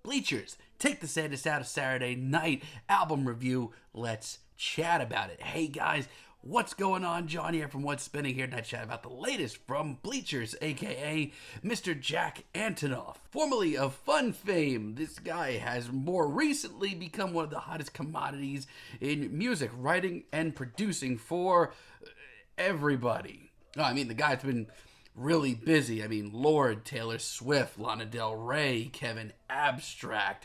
Bleachers, take the sadness out of Saturday night album review. Let's chat about it. Hey guys, what's going on? John here from What's Spinning here to chat about the latest from Bleachers, aka Mr. Jack Antonoff. Formerly of Fun fame, this guy has more recently become one of the hottest commodities in music, writing and producing for everybody. I mean, the guy's been really busy. I mean, Lorde, Taylor Swift, Lana Del Rey, Kevin Abstract,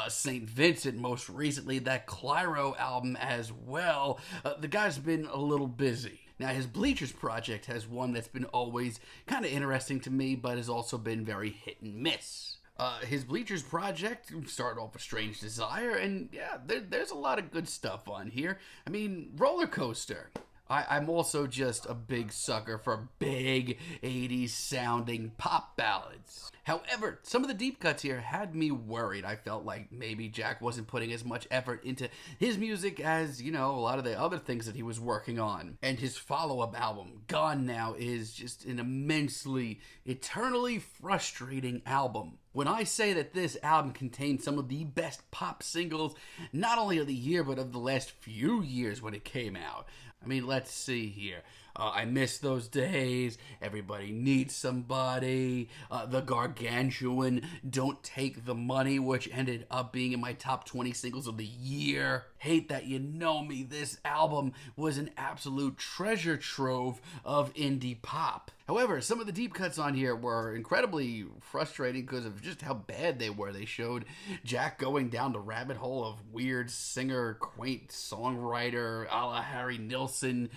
St. Vincent, most recently, that Clyro album as well. The guy's been a little busy. Now, his Bleachers project has one that's been always kind of interesting to me, but has also been very hit and miss. His Bleachers project started off with Strange Desire, and yeah, there's a lot of good stuff on here. I mean, Roller Coaster. I'm also just a big sucker for big 80s sounding pop ballads. However, some of the deep cuts here had me worried. I felt like maybe Jack wasn't putting as much effort into his music as, a lot of the other things that he was working on. And his follow-up album, Gone Now, is just an immensely, eternally frustrating album. When I say that this album contains some of the best pop singles, not only of the year, but of the last few years when it came out. I mean, let's see here. I Miss Those Days, Everybody Needs Somebody, The Gargantuan, Don't Take the Money, which ended up being in my top 20 singles of the year. Hate That You Know Me. This album was an absolute treasure trove of indie pop. However, some of the deep cuts on here were incredibly frustrating because of just how bad they were. They showed Jack going down the rabbit hole of weird singer, quaint songwriter, a la Harry Nilsson.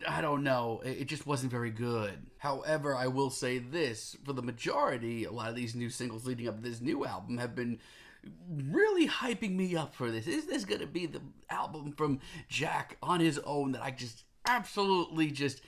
I don't know. It just wasn't very good. However, I will say this. For the majority, a lot of these new singles leading up to this new album have been really hyping me up for this. Is this going to be the album from Jack on his own that I just absolutely just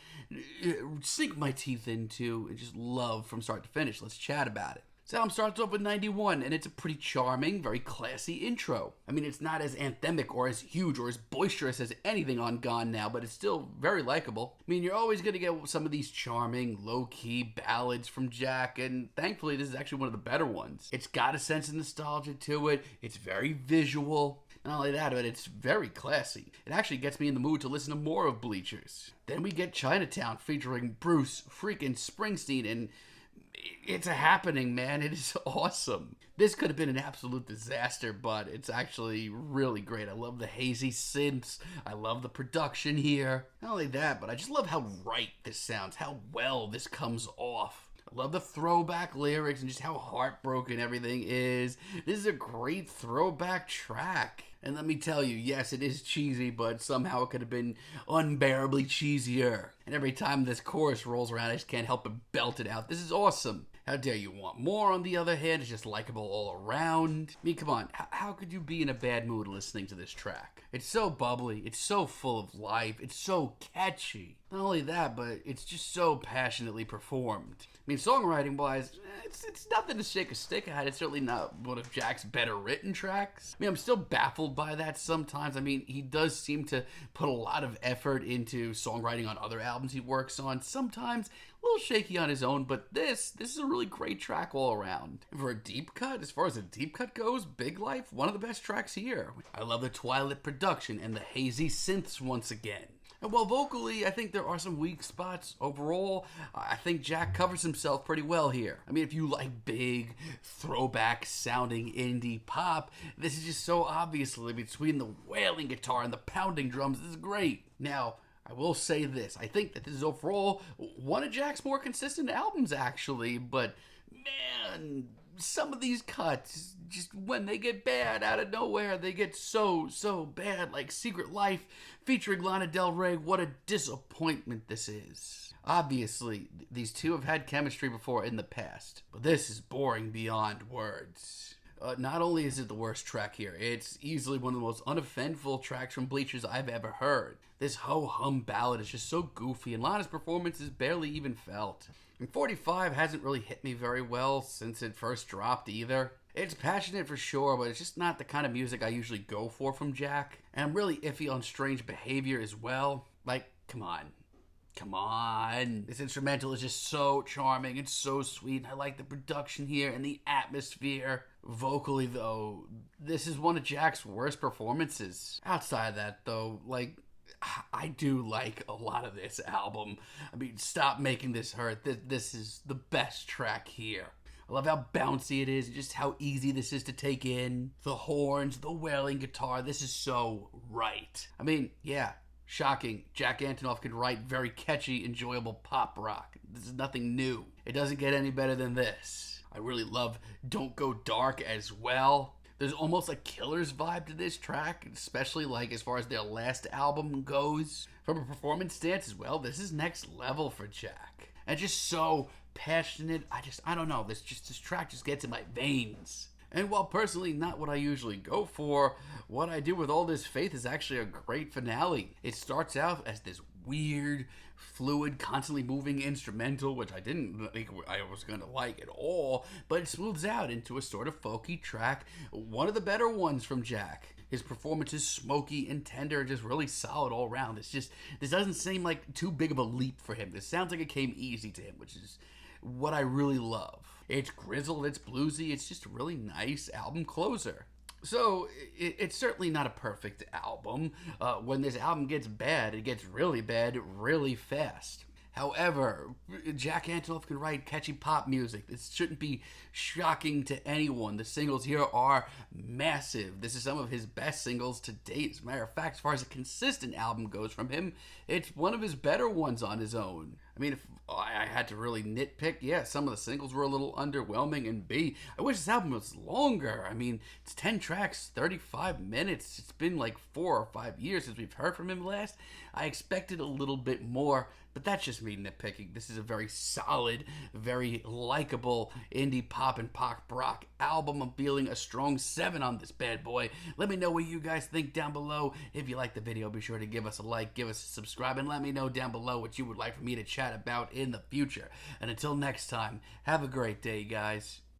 sink my teeth into and just love from start to finish? Let's chat about it. This album starts off with 91, and it's a pretty charming, very classy intro. I mean, it's not as anthemic or as huge or as boisterous as anything on Gone Now, but it's still very likable. I mean, you're always going to get some of these charming, low-key ballads from Jack, and thankfully this is actually one of the better ones. It's got a sense of nostalgia to it. It's very visual. Not only that, but it's very classy. It actually gets me in the mood to listen to more of Bleachers. Then we get Chinatown featuring Bruce freaking Springsteen, and it's a happening, man. It is awesome. This could have been an absolute disaster, but it's actually really great. I love the hazy synths. I love the production here. Not only that, but I just love how right this sounds, how well this comes off. I love the throwback lyrics and just how heartbroken everything is. This is a great throwback track. And let me tell you, yes, it is cheesy, but somehow it could have been unbearably cheesier. And every time this chorus rolls around, I just can't help but belt it out. This is awesome. How dare you want more, on the other hand? It's just likable all around. I mean, come on. How could you be in a bad mood listening to this track? It's so bubbly. It's so full of life. It's so catchy. Not only that, but it's just so passionately performed. I mean, songwriting-wise, it's nothing to shake a stick at. It's certainly not one of Jack's better written tracks. I mean, I'm still baffled by that sometimes. I mean, he does seem to put a lot of effort into songwriting on other albums he works on. Sometimes a little shaky on his own, but this is a really great track all around. And for a deep cut, as far as a deep cut goes, Big Life, one of the best tracks here. I love the Twilight production and the hazy synths once again. And while vocally, I think there are some weak spots, overall, I think Jack covers himself pretty well here. I mean, if you like big, throwback-sounding indie pop, this is just so obviously between the wailing guitar and the pounding drums. This is great. Now, I will say this. I think that this is overall one of Jack's more consistent albums, actually, but man, some of these cuts, just when they get bad out of nowhere, they get so bad, like Secret Life featuring Lana Del Rey. What a disappointment this is. Obviously, these two have had chemistry before in the past, but this is boring beyond words. Not only is it the worst track here, it's easily one of the most uneventful tracks from Bleachers I've ever heard. This ho-hum ballad is just so goofy, and Lana's performance is barely even felt. And 45 hasn't really hit me very well since it first dropped either. It's passionate for sure, but it's just not the kind of music I usually go for from Jack. And I'm really iffy on Strange Behavior as well. Like, come on. Come on. This instrumental is just so charming and so sweet. I like the production here and the atmosphere. Vocally, though, this is one of Jack's worst performances. Outside of that, though, like, I do like a lot of this album. I mean, Stop Making This Hurt. This is the best track here. I love how bouncy it is, just how easy this is to take in. The horns, the wailing guitar, this is so right. I mean, yeah, shocking. Jack Antonoff can write very catchy, enjoyable pop rock. This is nothing new. It doesn't get any better than this. I really love Don't Go Dark as well. There's almost a Killers vibe to this track, especially like as far as their last album goes. From a performance stance as well, this is next level for Jack. And just so passionate. I don't know. This track just gets in my veins. And while personally not what I usually go for, what I do with All This Faith is actually a great finale. It starts out as this weird, fluid, constantly moving instrumental, which I didn't think I was going to like at all, but it smooths out into a sort of folky track, one of the better ones from Jack. His performance is smoky and tender, just really solid all around. This doesn't seem like too big of a leap for him. This sounds like it came easy to him, which is what I really love. It's grizzled, it's bluesy, it's just a really nice album closer. So, it's certainly not a perfect album. When this album gets bad, it gets really bad really fast. However, Jack Antonoff can write catchy pop music. This shouldn't be shocking to anyone. The singles here are massive. This is some of his best singles to date. As a matter of fact, as far as a consistent album goes from him, it's one of his better ones on his own. I mean, if I had to really nitpick, yeah, some of the singles were a little underwhelming, and B, I wish this album was longer. I mean, it's 10 tracks, 35 minutes. It's been like 4 or 5 years since we've heard from him last. I expected a little bit more, but that's just me nitpicking. This is a very solid, very likable indie pop and pop rock album. I'm feeling a strong 7 on this bad boy. Let me know what you guys think down below. If you like the video, be sure to give us a like, give us a subscribe, and let me know down below what you would like for me to chat about in the future. And until next time, have a great day, guys.